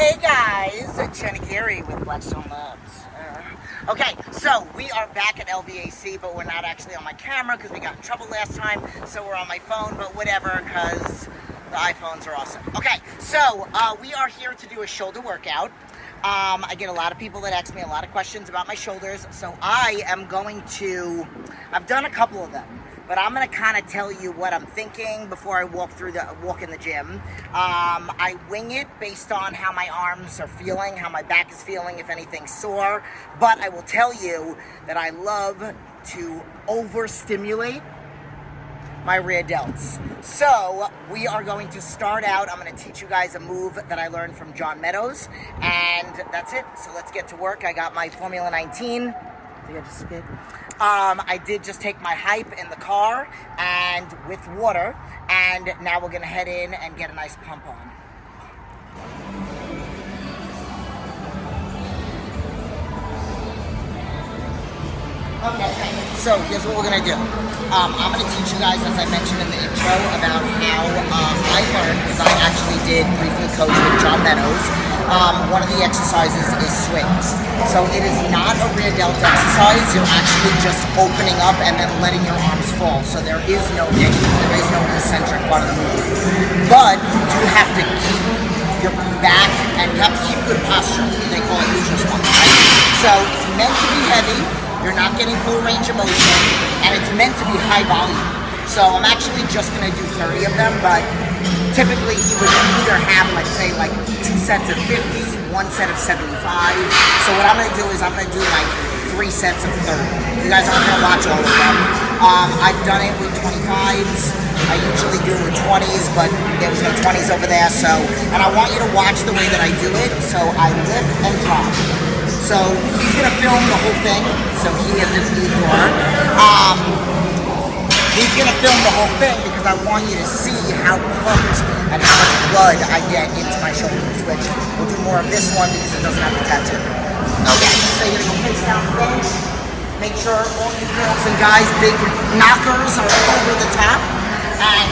Hey guys, Jenn Aguirre with Blackstone Labs. Okay, so we are back at LVAC, but we're not actually on my camera because we got in trouble last time, so we're on my phone, but whatever, because the iPhones are awesome. Okay, so we are here to do a shoulder workout. I get a lot of people that ask me a lot of questions about my shoulders, so I've done a couple of them. But I'm gonna kind of tell you what I'm thinking before I walk in the gym. I wing it based on how my arms are feeling, how my back is feeling, if anything's sore. But I will tell you that I love to overstimulate my rear delts. So we are going to start out. I'm gonna teach you guys a move that I learned from John Meadows, and that's it. So let's get to work. I got my Formula 19. I think I just spit. I did just take my hype in the car and with water, and now we're gonna head in and get a nice pump on. Okay, so here's what we're gonna do. I'm gonna teach you guys, as I mentioned in the intro, about how I learned, because I actually did briefly coach with John Meadows. One of the exercises is swings. So it is not a rear delt exercise. You're actually just opening up and then letting your arms fall. So there is no eccentric part of the movement. But you have to keep your back and you have to keep good posture. They call it neutral spot, right? So it's meant to be heavy. You're not getting full range of motion, and it's meant to be high volume. So I'm actually just gonna do 30 of them, but typically he would either have, let's say, like 2 sets of 50, 1 set of 75. So what I'm gonna do is I'm gonna do like 3 sets of 30. You guys aren't gonna watch all of them. I've done it with 25s. I usually do it with 20s, but there was no 20s over there. So, and I want you to watch the way that I do it. So I lift and drop. So he's gonna film the whole thing. So he is an Aguirre. He's gonna film the whole thing because I want you to see how pumped and how much blood I get into my shoulders, which we'll do more of this one because it doesn't have the tattoo. Okay, so you're gonna go face down the bench. Make sure all you girls and guys, big knockers are over the top. And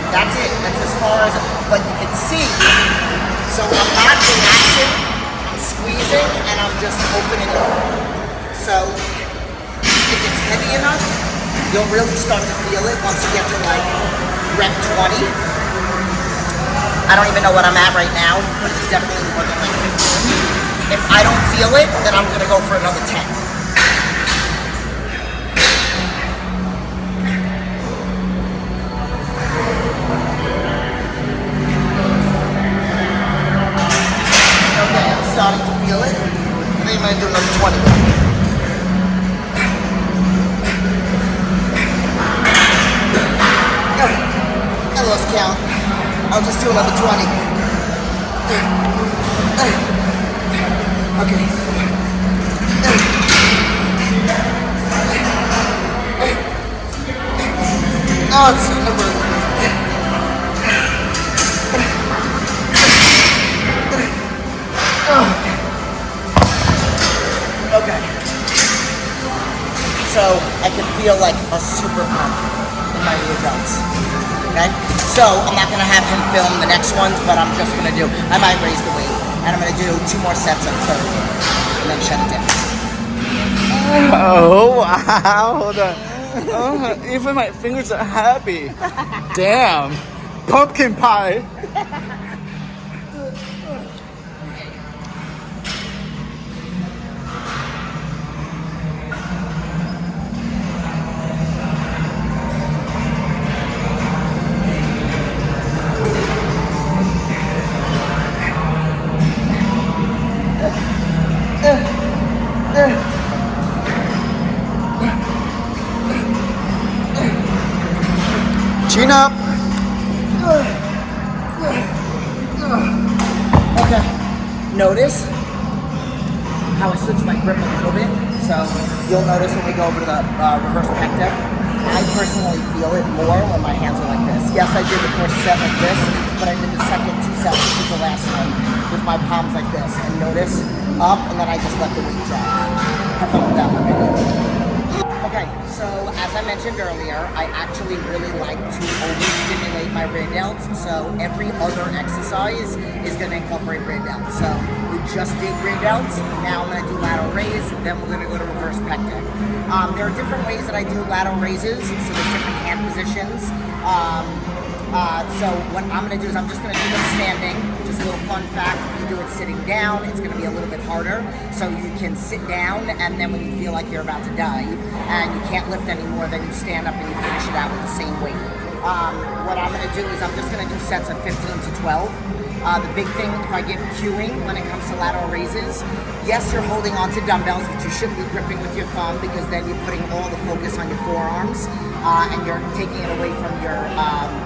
that's it. That's as far as, but you can see. So I'm not relaxing, I'm squeezing, and I'm just opening up. So if it's heavy enough, you'll really start to feel it once you get to like rep 20. I don't even know what I'm at right now, but it's definitely more than like 15. If I don't feel it, then I'm gonna go for another 10. Okay, I'm starting to feel it. I think I'm gonna do another 20. I lost count. I'll just do another 20. Okay. Oh, it's number. Okay. So I can feel like a super pump in my rear delts. Okay? So I'm not gonna have him film the next ones, but I'm just gonna do, I might raise the weight, and I'm gonna do 2 more sets of 30, and then shut it down. Oh, wow, hold on. Oh, even my fingers are happy. Damn, pumpkin pie. Chin up. Okay. Notice how I switch my grip a little bit. So you'll notice when we go over to the reverse pec deck, I personally feel it more when my hands are like this. Yes, I did the first set like this, but I did the second 2 sets, this is the last one, with my palms like this. And notice, up, and then I just let the weight drop. Have fun with that one. Okay, so as I I mentioned earlier, I actually really like to overstimulate my rear delts, so every other exercise is going to incorporate rear delts. So we just did rear delts, now I'm going to do lateral raise, then we're going to go to reverse pec deck. There are different ways that I do lateral raises, so there's different hand positions. So what I'm going to do is I'm just going to do them standing. Just a little fun fact, if you do it sitting down, it's going to be a little bit harder. So you can sit down, and then when you feel like you're about to die and you can't lift anymore, then you stand up and you finish it out with the same weight. What I'm going to do is I'm just going to do sets of 15 to 12. The big thing, if I give cueing when it comes to lateral raises, yes, you're holding on to dumbbells, but you shouldn't be gripping with your thumb because then you're putting all the focus on your forearms and you're taking it away from your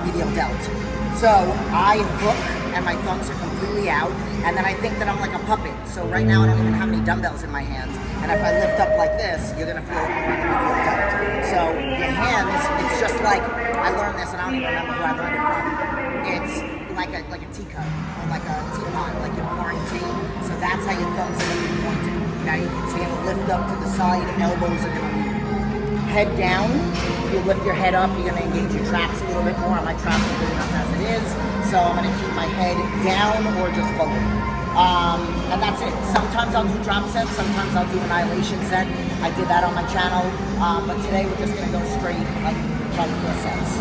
medial delt. So I hook and my thumbs are completely out, and then I think that I'm like a puppet. So right now I don't even have any dumbbells in my hands, and if I lift up like this, you're gonna feel it more in the medial delt. So your hands, it's just like, I learned this and I don't even remember who I learned it from. It's like a teacup, or like a teapot, like you're pouring tea. So that's how your thumbs are gonna be pointed, okay? So you're gonna lift up to the side, elbows are gonna be head down. If you lift your head up, you're gonna engage your traps a little bit more. My traps are big enough as it is, so I'm gonna keep my head down or just forward. And that's it. Sometimes I'll do drop sets, sometimes I'll do annihilation set. I did that on my channel, but today we're just gonna go straight, like, try to do sets.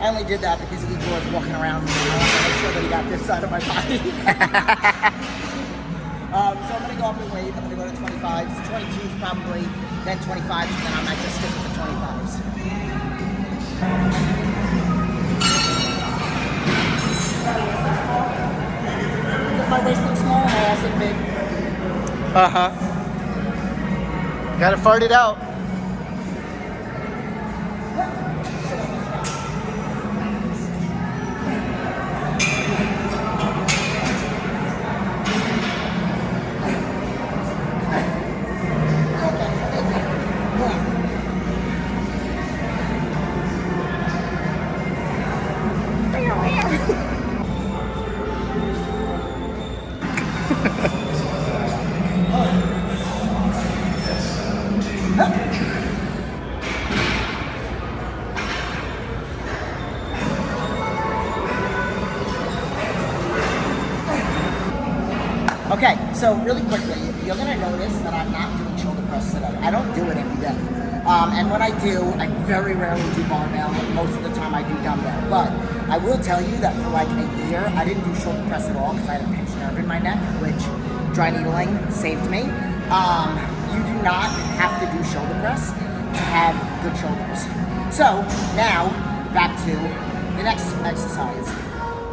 I only did that because Aguirre was walking around and I wanted to make sure that he got this side of my body. So I'm going to go up in weight. I'm going to go to 25s, 22s probably, then 25s, and then I might just stick with the 25s. Does my waist look small and my ass look big? Uh-huh. Gotta fart it out. Okay, so really quickly, you're going to notice that I'm not doing shoulder press today. I don't do it every day. And when I do, I very rarely do barbell. Most of the time I do dumbbell. But I will tell you that for like a year, I didn't do shoulder press at all because I had a pinched nerve in my neck, which dry needling saved me. You do not have to do shoulder press to have good shoulders. So now, back to the next exercise.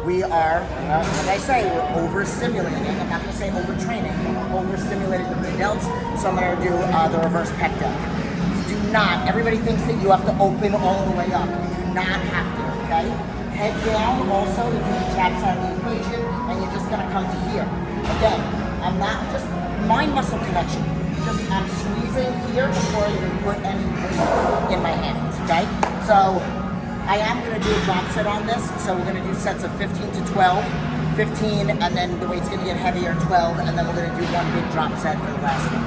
We are, like I say, we're overstimulating. I'm not going to say overtraining, but overstimulating the rear delts. So I'm going to do the reverse pec deck. You do not, everybody thinks that you have to open all the way up. You do not have to, okay? Head down also to do the jab side of the equation, and you're just going to come to here. Again, I'm not just mind muscle connection. Just I'm squeezing here before I even put any weight in my hands, okay? So I am going to do a drop set on this, so we're going to do sets of 15 to 12, 15, and then the weight's going to get heavier, 12, and then we're going to do one big drop set for the last one.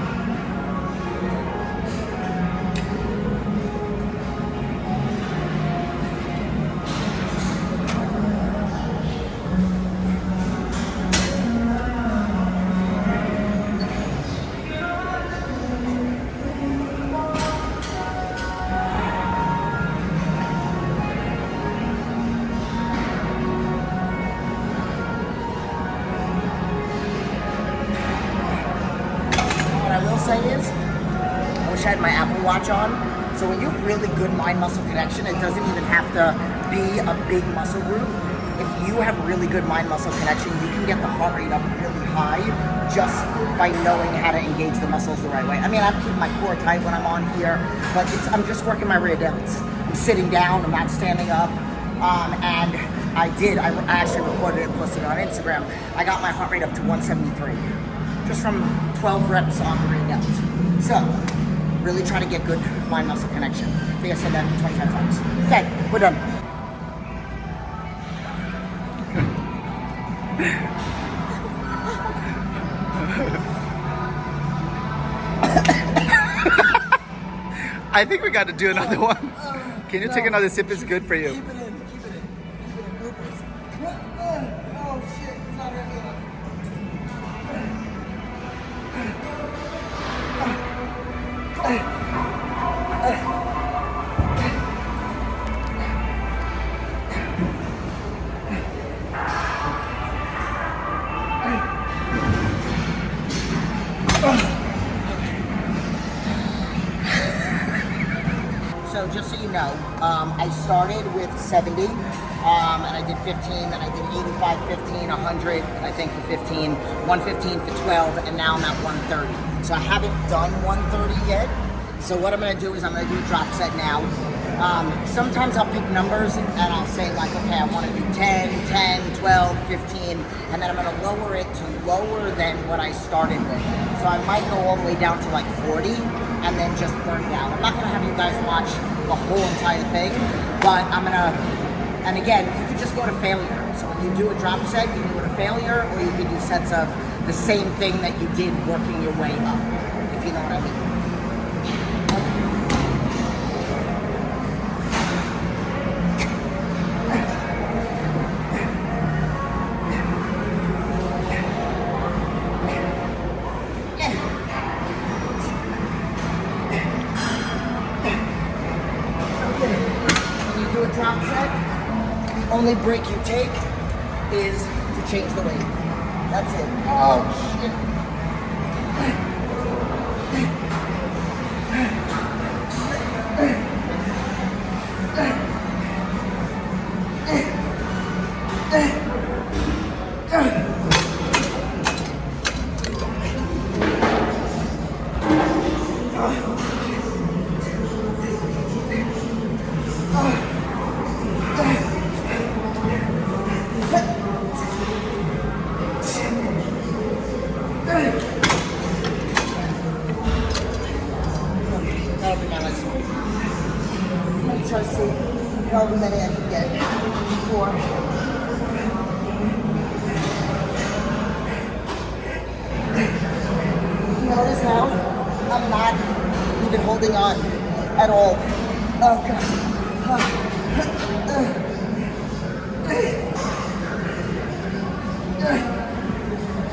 Say is, I wish I had my Apple Watch on So when you have really good mind-muscle connection, it doesn't even have to be a big muscle group. If you have really good mind-muscle connection, you can get the heart rate up really high just by knowing how to engage the muscles the right way. I mean, I'm keeping my core tight when I'm on here, but I'm just working my rear delts. I'm sitting down, I'm not standing up, and I actually recorded it and posted it on Instagram. I got my heart rate up to 173, just from 12 reps on the rear delts. So, really try to get good mind-muscle connection. I think I said that 25 times. Okay, we're done. I think we got to do another one. Can you take another sip? It's good for you. Keep it in. Oh shit, it's not heavy enough. So just so you know, I started with 70, and I did 15, then I did 85, 15, 100, I think for 15, 115 for 12, and now I'm at 130. So I haven't done 130 yet. So what I'm gonna do is I'm gonna do a drop set now. Sometimes I'll pick numbers and I'll say like, okay, I wanna do 10, 10, 12, 15, and then I'm gonna lower it to lower than what I started with. So I might go all the way down to like 40, and then just burn it out. I'm not gonna have you guys watch the whole entire thing, but and again, you could just go to failure. So when you do a drop set, you can go to failure, or you can do sets of the same thing that you did working your way up, if you know what I mean. Drop set, the only break you take is to change the weight. That's it. Oh shit. That'll be my last one. I'm gonna try to see however many I can get. 4. Notice how I'm not even holding on at all. Oh god.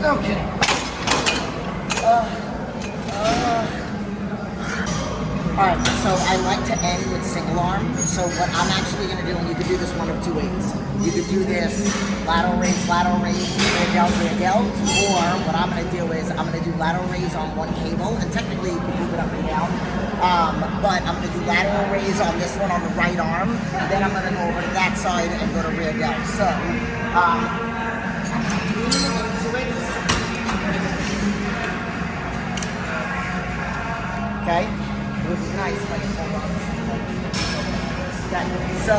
Okay. Alright, so I like to end with single arm. So what I'm actually going to do, and you can do this one of two ways. You could do this lateral raise, rear delts, or what I'm going to do is I'm going to do lateral raise on one cable, and technically you can move it up and down. But I'm going to do lateral raise on this one on the right arm, and then I'm going to go over to that side and go to rear delts. So, okay? It would be nice if I could hold on. Okay, so.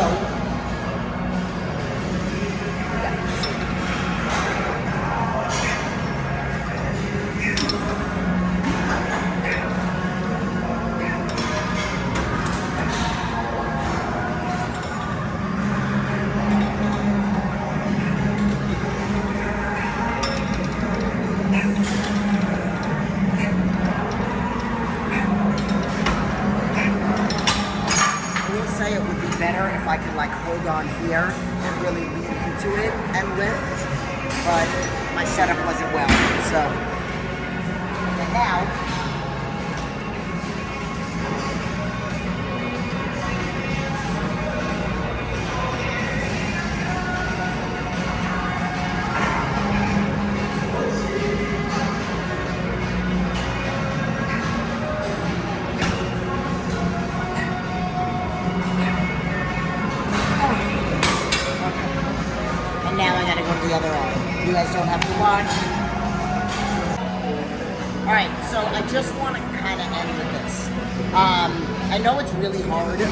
Better if I could like hold on here and really lean into it and lift, but my setup wasn't well, so and now And now I gotta go to the other arm. You guys don't have to watch. Alright, so I just want to kind of end with this. I know it's really hard to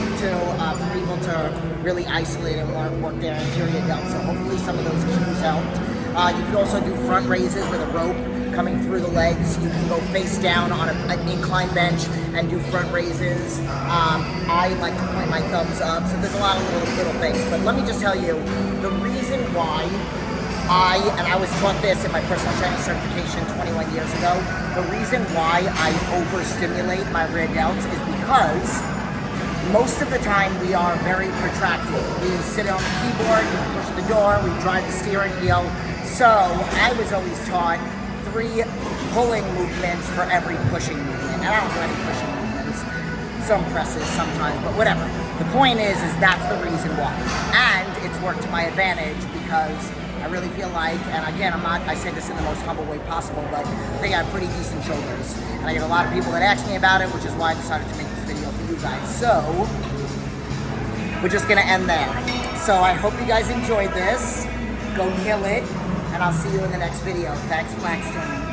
for people to really isolate and work their anterior delts, so hopefully some of those cues helped. You could also do front raises with a rope coming through the legs. You can go face down on an incline bench and do front raises. I like to point my thumbs up, so there's a lot of little things. But let me just tell you, the reason why I was taught this in my personal training certification 21 years ago, the reason why I overstimulate my rear delts is because most of the time we are very protracted. We sit on the keyboard, we push the door, we drive the steering wheel. So I was always taught 3 pulling movements for every pushing movement. And I don't do any pushing movements. Some presses sometimes, but whatever. The point is that's the reason why. And it's worked to my advantage because I really feel like, and again, I say this in the most humble way possible, but I think I have pretty decent shoulders. And I get a lot of people that ask me about it, which is why I decided to make this video for you guys. So, we're just gonna end there. So I hope you guys enjoyed this. Go kill it, and I'll see you in the next video. Thanks, Blackstone.